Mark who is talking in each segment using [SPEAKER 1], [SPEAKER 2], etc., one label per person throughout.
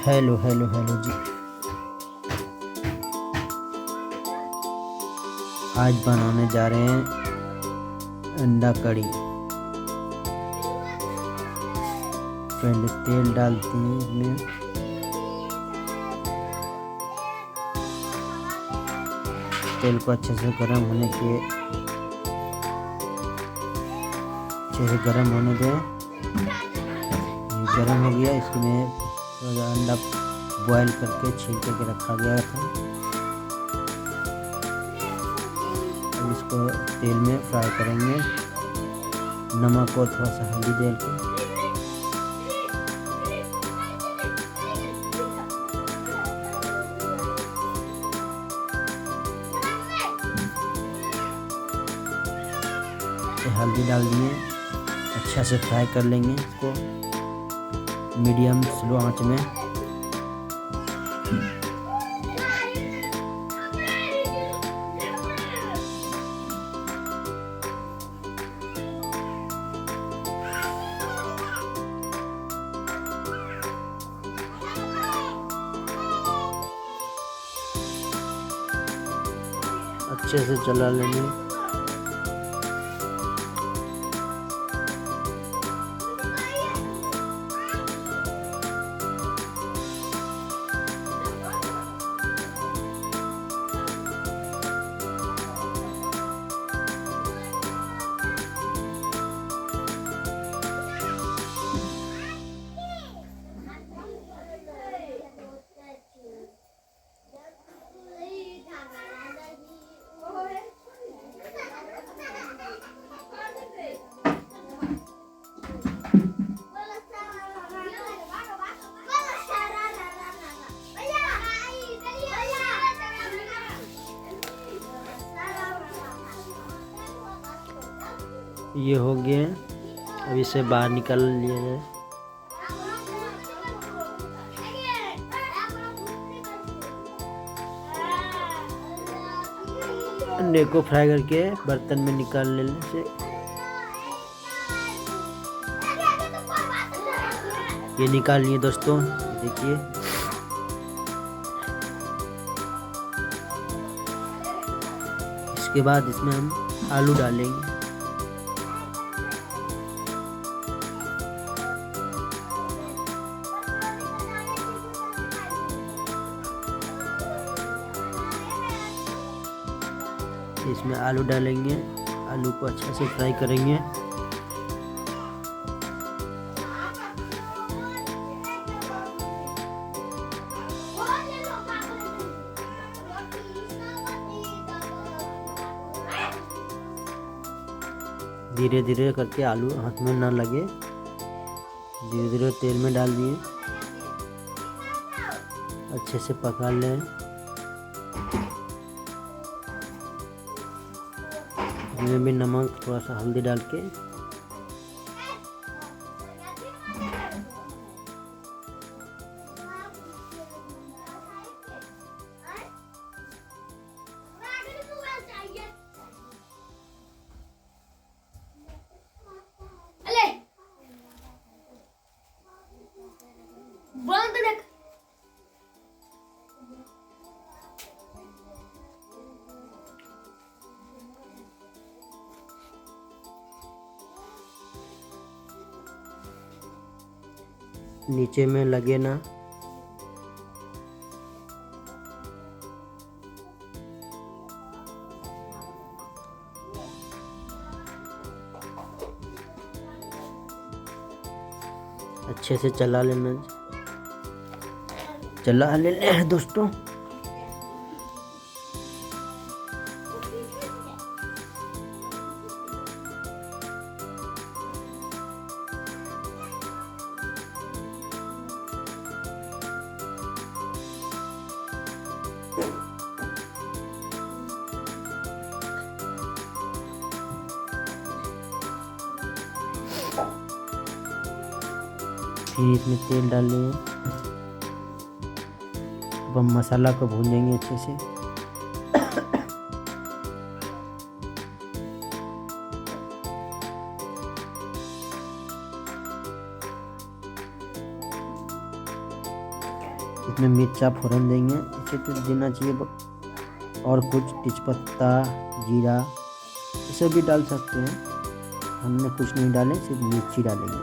[SPEAKER 1] Hello hello hello जी। आज बनाने जा रहे हैं अंडा कड़ी। पहले तेल डालते हैं इसमें। तेल को अच्छे से गर्म होने दें। ये गर्म हो गया। इसमें थोड़ा अंडा बॉयल करके छील के रखा गया था। अब इसको तेल में फ्राई करेंगे, नमक और थोड़ा सा हल्दी डाल के। हल्दी डाल दिए, अच्छा से फ्राई कर लेंगे इसको मीडियम स्लो आंच में। अच्छे से चला लेंगे। ये हो गया। अब इसे बाहर निकाल लिया जाए। अंडे को फ्राई करके बर्तन में निकाल लेने से ये निकाल लिए दोस्तों। देखिए इसके बाद इसमें हम आलू डालेंगे। इसमें आलू डालेंगे, आलू को अच्छे से फ्राई करेंगे। धीरे धीरे करके आलू हाथ में ना लगे, धीरे धीरे तेल में डाल दिए, अच्छे से पका लें। इसमें भी नमक थोड़ा सा हल्दी डाल के नीचे में लगे ना। अच्छे से चला लेना है दोस्तों। फिर इसमें तेल डाल लेंगे। अब हम मसाला को भूनेंगे अच्छे से। इसमें मिर्चा फ़ौरन देंगे, इसे तो देना चाहिए और कुछ तेजपत्ता, जीरा ये सब भी डाल सकते हैं। हमने कुछ नहीं डाले, सिर्फ मिर्ची डालेंगे।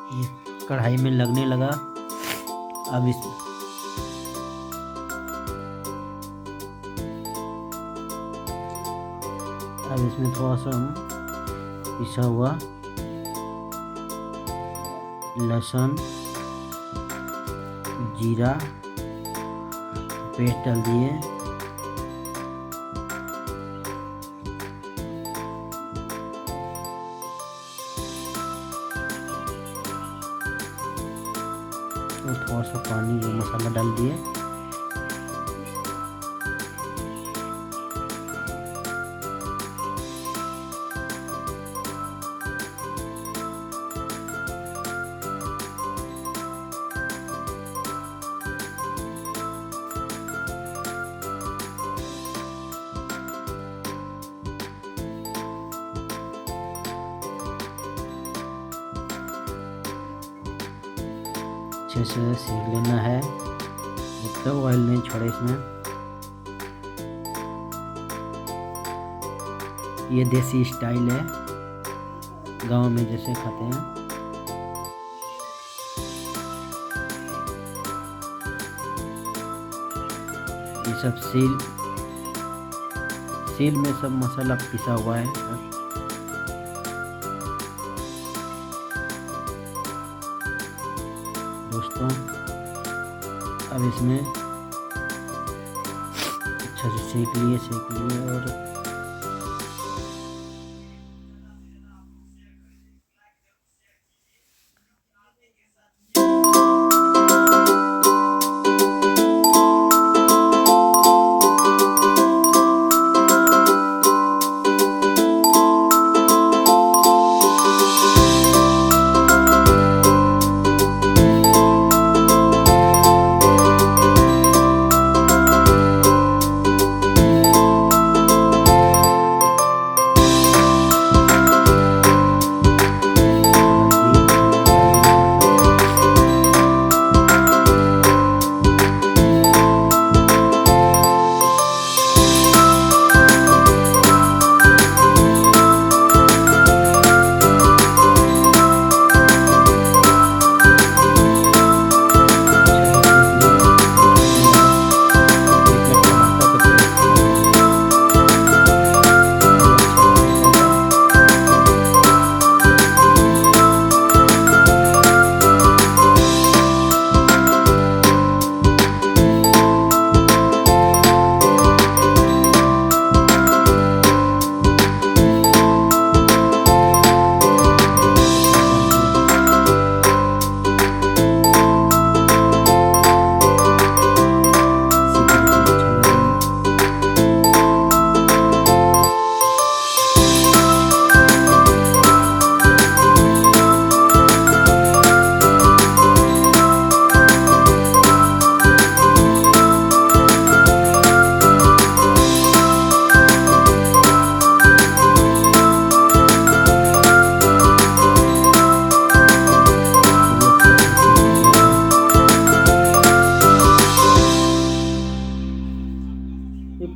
[SPEAKER 1] ये कढ़ाई में लगने लगा। अब इसमें थोड़ा सा हम पिसा हुआ लहसुन, जीरा पेस्ट डाल दिए। और थोड़ा सा पानी और मसाला डाल दिए। अच्छे से सेक लेना है जब तक ऑयल नहीं छोड़े इसमें। ये देसी स्टाइल है, गांव में जैसे खाते हैं। ये सब सील में सब मसाला पिसा हुआ है। दोस्तों अब इसमें अच्छा से सेक लिए और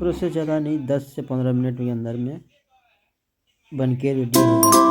[SPEAKER 1] प्रोसेस ज़्यादा नहीं, 10 से 15 मिनट के अंदर में बन के रेडी हो जाती है।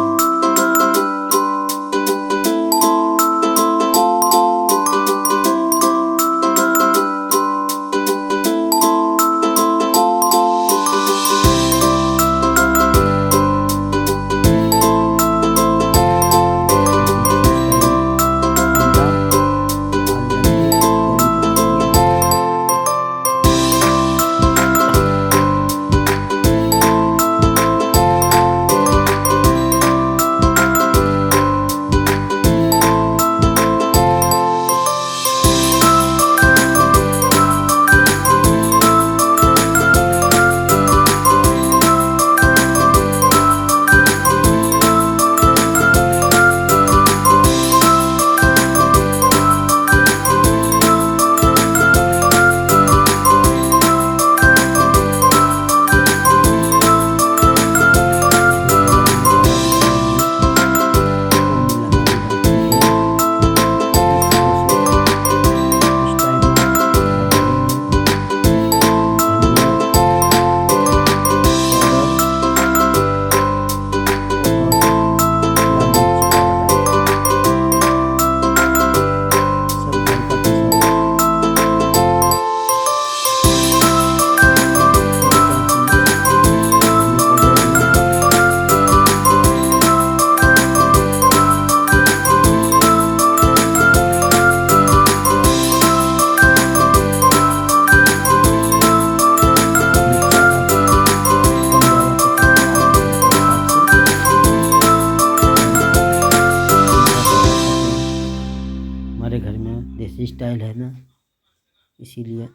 [SPEAKER 1] हमारे घर में देसी स्टाइल है ना, इसीलिए